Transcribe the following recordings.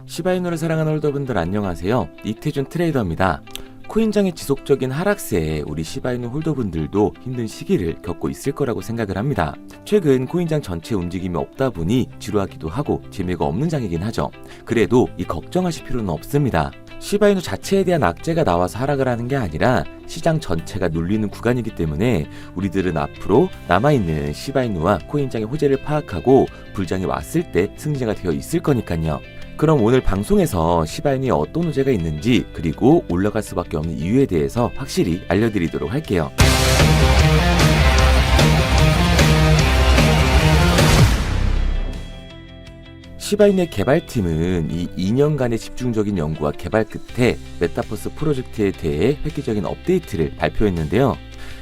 시바이누를 사랑하는 홀더분들 안녕하세요. 이태준 트레이더입니다. 코인장의 지속적인 하락세에 우리 시바이누 홀더분들도 힘든 시기를 겪고 있을 거라고 생각을 합니다. 최근 코인장 전체 움직임이 없다 보니 지루하기도 하고 재미가 없는 장이긴 하죠. 그래도 이 걱정하실 필요는 없습니다. 시바이누 자체에 대한 악재가 나와서 하락을 하는 게 아니라 시장 전체가 눌리는 구간이기 때문에 우리들은 앞으로 남아있는 시바이누와 코인장의 호재를 파악하고 불장이 왔을 때 승자가 되어 있을 거니까요. 그럼 오늘 방송에서 시바이누에 어떤 호재가 있는지 그리고 올라갈 수밖에 없는 이유에 대해서 확실히 알려드리도록 할게요. 시바이누의 개발팀은 이 2년간의 집중적인 연구와 개발 끝에 메타버스 프로젝트에 대해 획기적인 업데이트를 발표했는데요.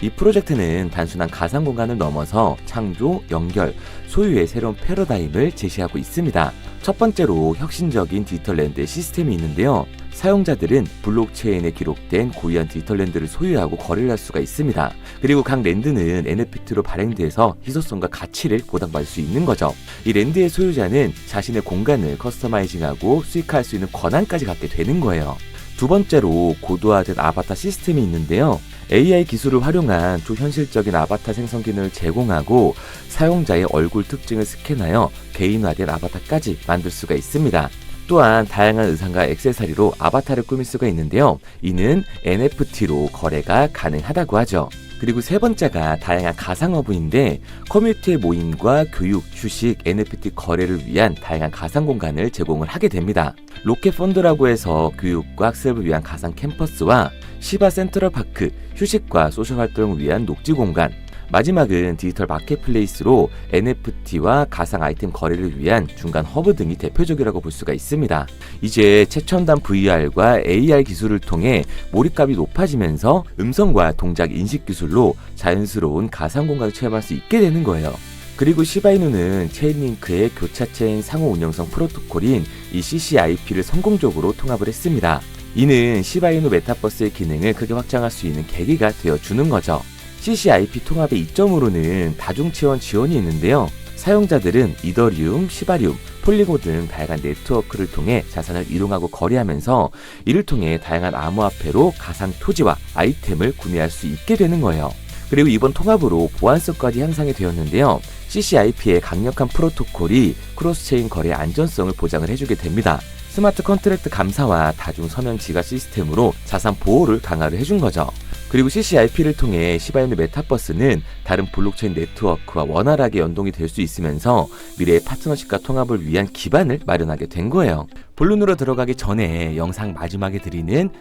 이 프로젝트는 단순한 가상 공간을 넘어서 창조, 연결, 소유의 새로운 패러다임을 제시하고 있습니다. 첫 번째로 혁신적인 디지털 랜드의 시스템이 있는데요. 사용자들은 블록체인에 기록된 고유한 디지털 랜드를 소유하고 거래를 할 수가 있습니다. 그리고 각 랜드는 NFT로 발행돼서 희소성과 가치를 보장받을 수 있는 거죠. 이 랜드의 소유자는 자신의 공간을 커스터마이징하고 수익화할 수 있는 권한까지 갖게 되는 거예요. 두 번째로 고도화된 아바타 시스템이 있는데요. AI 기술을 활용한 초현실적인 아바타 생성 기능을 제공하고 사용자의 얼굴 특징을 스캔하여 개인화된 아바타까지 만들 수가 있습니다. 또한 다양한 의상과 액세서리로 아바타를 꾸밀 수가 있는데요. 이는 NFT로 거래가 가능하다고 하죠. 그리고 세 번째가 다양한 가상허브인데 커뮤니티의 모임과 교육, 휴식, NFT 거래를 위한 다양한 가상 공간을 제공을 하게 됩니다. 로켓펀드라고 해서 교육과 학습을 위한 가상 캠퍼스와 시바 센트럴파크, 휴식과 소셜 활동을 위한 녹지 공간, 마지막은 디지털 마켓플레이스로 NFT와 가상 아이템 거래를 위한 중간 허브 등이 대표적이라고 볼 수가 있습니다. 이제 최첨단 VR과 AR 기술을 통해 몰입감이 높아지면서 음성과 동작 인식 기술로 자연스러운 가상 공간을 체험할 수 있게 되는 거예요. 그리고 시바이누는 체인링크의 교차체인 상호 운영성 프로토콜인 이 CCIP를 성공적으로 통합을 했습니다. 이는 시바이누 메타버스의 기능을 크게 확장할 수 있는 계기가 되어주는 거죠. CCIP 통합의 이점으로는 다중체원 지원이 있는데요. 사용자들은 이더리움, 시바리움, 폴리고 등 다양한 네트워크를 통해 자산을 이동하고 거래하면서 이를 통해 다양한 암호화폐로 가상 토지와 아이템을 구매할 수 있게 되는 거예요. 그리고 이번 통합으로 보안성까지 향상이 되었는데요. CCIP의 강력한 프로토콜이 크로스체인 거래의 안전성을 보장을 해주게 됩니다. 스마트 컨트랙트 감사와 다중 서면 지가 시스템으로 자산 보호를 강화를 해준 거죠. 그리고 CCIP를 통해 시바이누 메타버스는 다른 블록체인 네트워크와 원활하게 연동이 될 수 있으면서 미래의 파트너십과 통합을 위한 기반을 마련하게 된 거예요. 본론으로 들어가기 전에 영상 마지막에 드리는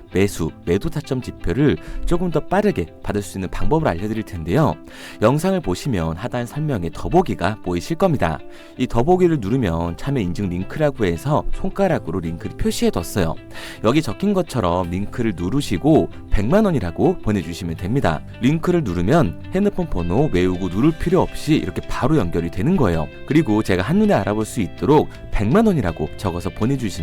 매도 타점 지표를 조금 더 빠르게 받을 수 있는 방법을 알려드릴 텐데요. 영상을 보시면 하단 설명에 더보기가 보이실 겁니다. 이 더보기를 누르면 참여 인증 링크라고 해서 손가락으로 링크를 표시해뒀어요. 여기 적힌 것처럼 링크를 누르시고 100만원이라고 보내주시면 됩니다. 링크를 누르면 핸드폰 번호 외우고 누를 필요 없이 이렇게 바로 연결이 되는 거예요. 그리고 제가 한눈에 알아볼 수 있도록 100만원이라고 적어서 보내주시면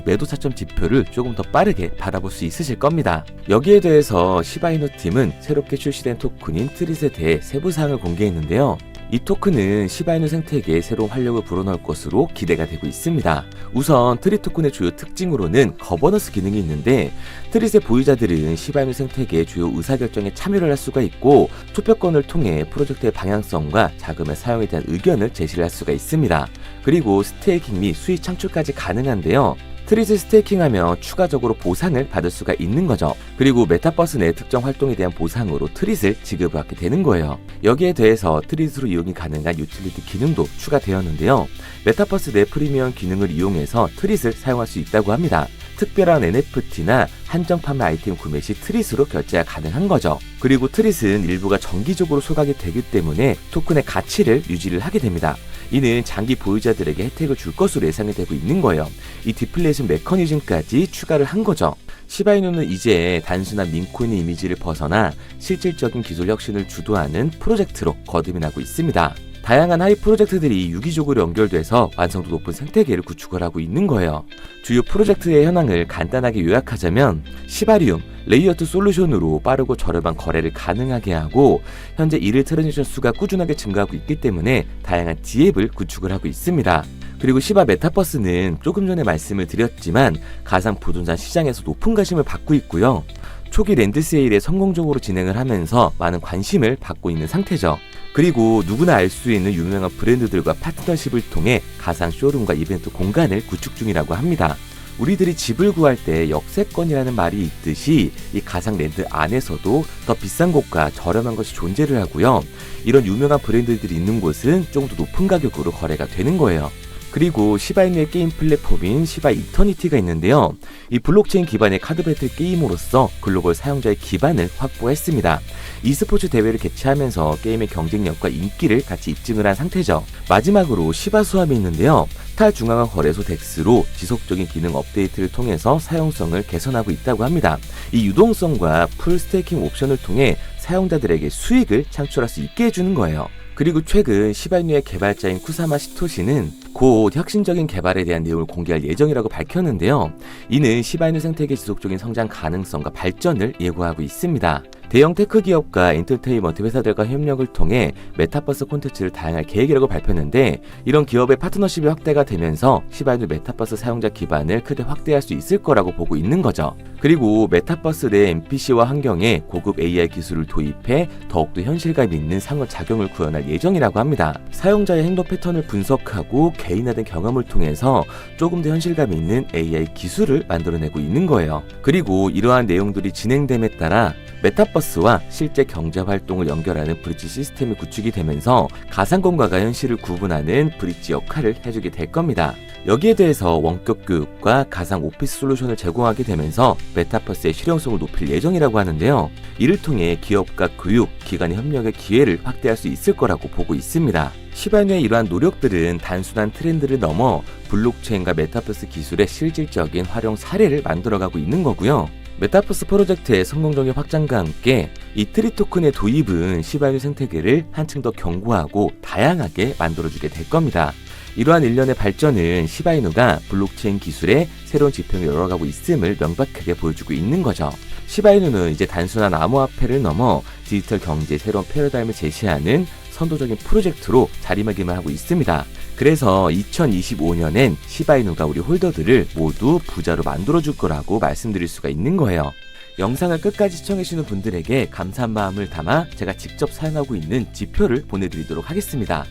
매도 차점 지표를 조금 더 빠르게 받아볼 수 있으실 겁니다. 여기에 대해서 시바이누 팀은 새롭게 출시된 토큰인 트릿에 대해 세부사항을 공개했는데요. 이 토큰은 시바이누 생태계에 새로운 활력을 불어넣을 것으로 기대가 되고 있습니다. 우선 트릿 토큰의 주요 특징으로는 거버넌스 기능이 있는데 트릿의 보유자들은 시바이누 생태계의 주요 의사결정에 참여를 할 수가 있고 투표권을 통해 프로젝트의 방향성과 자금의 사용에 대한 의견을 제시를 할 수가 있습니다. 그리고 스테이킹 및 수익 창출까지 가능한데요. 트릿을 스테이킹하면 추가적으로 보상을 받을 수가 있는 거죠. 그리고 메타버스 내 특정 활동에 대한 보상으로 트릿을 지급받게 되는 거예요. 여기에 대해서 트릿으로 이용이 가능한 유틸리티 기능도 추가되었는데요. 메타버스 내 프리미엄 기능을 이용해서 트릿을 사용할 수 있다고 합니다. 특별한 NFT나 한정 판매 아이템 구매 시 트릿으로 결제가 가능한 거죠. 그리고 트릿은 일부가 정기적으로 소각이 되기 때문에 토큰의 가치를 유지를 하게 됩니다. 이는 장기 보유자들에게 혜택을 줄 것으로 예상이 되고 있는 거예요. 이 디플레이션 메커니즘까지 추가를 한 거죠. 시바이누는 이제 단순한 민코인의 이미지를 벗어나 실질적인 기술 혁신을 주도하는 프로젝트로 거듭이 나고 있습니다. 다양한 하이 프로젝트들이 유기적으로 연결돼서 완성도 높은 생태계를 구축을 하고 있는 거예요. 주요 프로젝트의 현황을 간단하게 요약하자면 시바리움, 레이어2 솔루션으로 빠르고 저렴한 거래를 가능하게 하고 현재 일일 트랜지션 수가 꾸준하게 증가하고 있기 때문에 다양한 D앱을 구축을 하고 있습니다. 그리고 시바 메타버스는 조금 전에 말씀을 드렸지만 가상 부동산 시장에서 높은 관심을 받고 있고요. 초기 랜드 세일에 성공적으로 진행을 하면서 많은 관심을 받고 있는 상태죠. 그리고 누구나 알 수 있는 유명한 브랜드들과 파트너십을 통해 가상 쇼룸과 이벤트 공간을 구축 중이라고 합니다. 우리들이 집을 구할 때 역세권이라는 말이 있듯이 이 가상 랜드 안에서도 더 비싼 곳과 저렴한 것이 존재를 하고요. 이런 유명한 브랜드들이 있는 곳은 좀 더 높은 가격으로 거래가 되는 거예요. 그리고 시바이누의 게임 플랫폼인 시바 이터니티가 있는데요. 이 블록체인 기반의 카드 배틀 게임으로서 글로벌 사용자의 기반을 확보했습니다. e스포츠 대회를 개최하면서 게임의 경쟁력과 인기를 같이 입증을 한 상태죠. 마지막으로 시바 수함이 있는데요. 탈중앙화 거래소 덱스로 지속적인 기능 업데이트를 통해서 사용성을 개선하고 있다고 합니다. 이 유동성과 풀 스테이킹 옵션을 통해 사용자들에게 수익을 창출할 수 있게 해주는 거예요. 그리고 최근 시바이누의 개발자인 쿠사마 시토시는 곧 혁신적인 개발에 대한 내용을 공개할 예정이라고 밝혔는데요. 이는 시바이누 생태계 지속적인 성장 가능성과 발전을 예고하고 있습니다. 대형 테크 기업과 엔터테인먼트 회사들과 협력을 통해 메타버스 콘텐츠를 다양할 계획이라고 밝혔는데, 이런 기업의 파트너십이 확대가 되면서 시바이누 메타버스 사용자 기반을 크게 확대할 수 있을 거라고 보고 있는 거죠. 그리고 메타버스 내 NPC와 환경에 고급 AI 기술을 도입해 더욱더 현실감 있는 상호작용을 구현할 예정이라고 합니다. 사용자의 행동 패턴을 분석하고 개인화된 경험을 통해서 조금 더 현실감 있는 AI 기술을 만들어내고 있는 거예요. 그리고 이러한 내용들이 진행됨에 따라 메타버스와 실제 경제 활동을 연결하는 브릿지 시스템이 구축이 되면서 가상공간과 현실을 구분하는 브릿지 역할을 해주게 될 겁니다. 여기에 대해서 원격 교육과 가상 오피스 솔루션을 제공하게 되면서 메타버스의 실용성을 높일 예정이라고 하는데요. 이를 통해 기업과 교육, 기관의 협력의 기회를 확대할 수 있을 거라고 보고 있습니다. 시바이누의 이러한 노력들은 단순한 트렌드를 넘어 블록체인과 메타버스 기술의 실질적인 활용 사례를 만들어가고 있는 거고요. 메타버스 프로젝트의 성공적인 확장과 함께 이 트리 토큰의 도입은 시바이누 생태계를 한층 더 견고하고 다양하게 만들어주게 될 겁니다. 이러한 일련의 발전은 시바이누가 블록체인 기술의 새로운 지평을 열어가고 있음을 명백하게 보여주고 있는 거죠. 시바이누는 이제 단순한 암호화폐를 넘어 디지털 경제의 새로운 패러다임을 제시하는 선도적인 프로젝트로 자리매김을 있습니다. 그래서 2025년엔 시바이누가 우리 홀더들을 모두 부자로 만들어줄 거라고 말씀드릴 수가 있는 거예요. 영상을 끝까지 시청해주시는 분들에게 감사한 마음을 담아 제가 직접 사용하고 있는 지표를 보내드리도록 하겠습니다.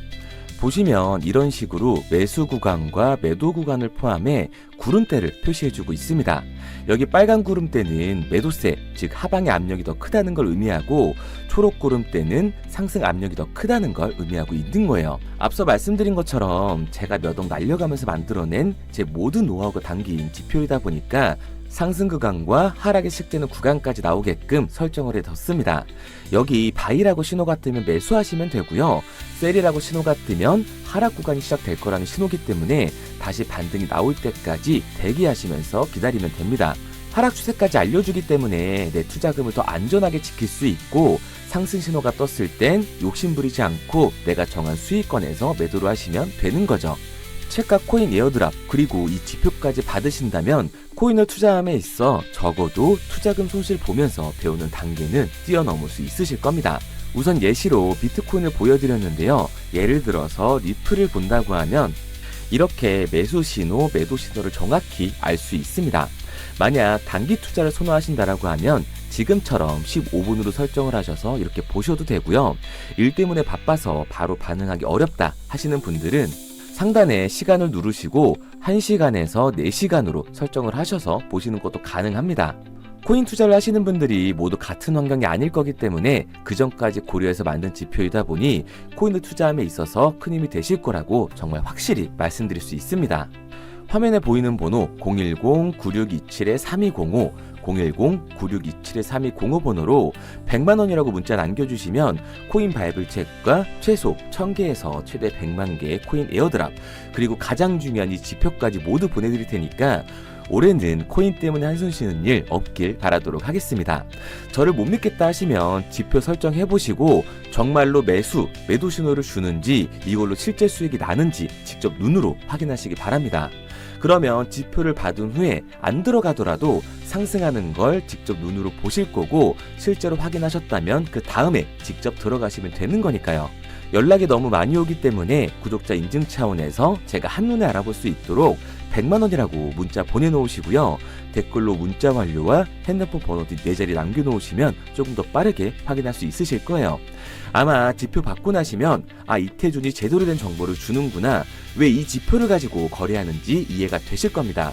보시면 이런 식으로 매수 구간과 매도 구간을 포함해 구름대를 표시해주고 있습니다. 여기 빨간 구름대는 매도세, 즉 하방의 압력이 더 크다는 걸 의미하고, 초록 구름대는 상승 압력이 더 크다는 걸 의미하고 있는 거예요. 앞서 말씀드린 것처럼 제가 몇 억 날려가면서 만들어낸 제 모든 노하우가 담긴 지표이다 보니까 상승 구간과 하락이 시작되는 구간까지 나오게끔 설정을 해뒀습니다. 여기 바이라고 신호가 뜨면 매수하시면 되고요. 셀이라고 신호가 뜨면 하락 구간이 시작될 거라는 신호기 때문에 다시 반등이 나올 때까지 대기하시면서 기다리면 됩니다. 하락 추세까지 알려주기 때문에 내 투자금을 더 안전하게 지킬 수 있고, 상승 신호가 떴을 땐 욕심부리지 않고 내가 정한 수익권에서 매도를 하시면 되는 거죠. 책과 코인 에어드랍, 그리고 이 지표까지 받으신다면 코인을 투자함에 있어 적어도 투자금 손실 보면서 배우는 단계는 뛰어넘을 수 있으실 겁니다. 우선 예시로 비트코인을 보여드렸는데요. 예를 들어서 리플을 본다고 하면 이렇게 매수 신호, 매도 신호를 정확히 알 수 있습니다. 만약 단기 투자를 선호하신다라고 하면 지금처럼 15분으로 설정을 하셔서 이렇게 보셔도 되고요. 일 때문에 바빠서 바로 반응하기 어렵다 하시는 분들은 상단에 시간을 누르시고 1시간에서 4시간으로 설정을 하셔서 보시는 것도 가능합니다. 코인 투자를 하시는 분들이 모두 같은 환경이 아닐 거기 때문에 그 전까지 고려해서 만든 지표이다 보니 코인을 투자함에 있어서 큰 힘이 되실 거라고 정말 확실히 말씀드릴 수 있습니다. 화면에 보이는 번호 010-9627-3205, 010-9627-3205 번호로 100만원이라고 문자 남겨주시면 코인 바이블 책과 최소 1000개에서 최대 100만 개의 코인 에어드랍, 그리고 가장 중요한 이 지표까지 모두 보내드릴 테니까 올해는 코인 때문에 한숨 쉬는 일 없길 바라도록 하겠습니다. 저를 못 믿겠다 하시면 지표 설정해보시고 정말로 매수, 매도 신호를 주는지 이걸로 실제 수익이 나는지 직접 눈으로 확인하시기 바랍니다. 그러면 지표를 받은 후에 안 들어가더라도 상승하는 걸 직접 눈으로 보실 거고, 실제로 확인하셨다면 그 다음에 직접 들어가시면 되는 거니까요. 연락이 너무 많이 오기 때문에 구독자 인증 차원에서 제가 한눈에 알아볼 수 있도록 100만 원이라고 문자 보내놓으시고요. 댓글로 문자 완료와 핸드폰 번호 뒷 4자리 남겨놓으시면 조금 더 빠르게 확인할 수 있으실 거예요. 아마 지표 받고 나시면 이태준이 제대로 된 정보를 주는구나, 왜 이 지표를 가지고 거래하는지 이해가 되실 겁니다.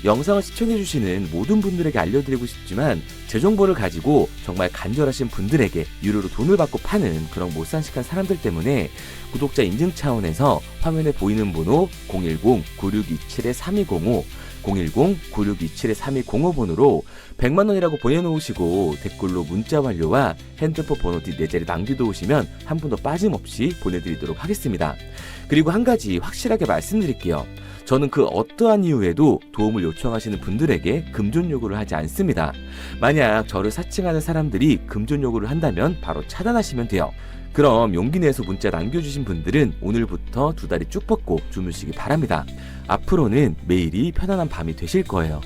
영상을 시청해주시는 모든 분들에게 알려드리고 싶지만 제 정보를 가지고 정말 간절하신 분들에게 유료로 돈을 받고 파는 그런 못산식한 사람들 때문에 구독자 인증 차원에서 화면에 보이는 번호 010-9627-3205 010-9627-3205번으로 100만 원이라고 보내놓으시고 댓글로 문자 완료와 핸드폰 번호 뒷 4자리 남겨두시면 한 분 더 빠짐없이 보내드리도록 하겠습니다. 그리고 한 가지 확실하게 말씀드릴게요. 저는 그 어떠한 이유에도 도움을 요청하시는 분들에게 금전 요구를 하지 않습니다. 만약 저를 사칭하는 사람들이 금전 요구를 한다면 바로 차단하시면 돼요. 그럼 용기 내서 문자 남겨주신 분들은 오늘부터 2다리 쭉 뻗고 주무시기 바랍니다. 앞으로는 매일이 편안한 밤이 되실 거예요.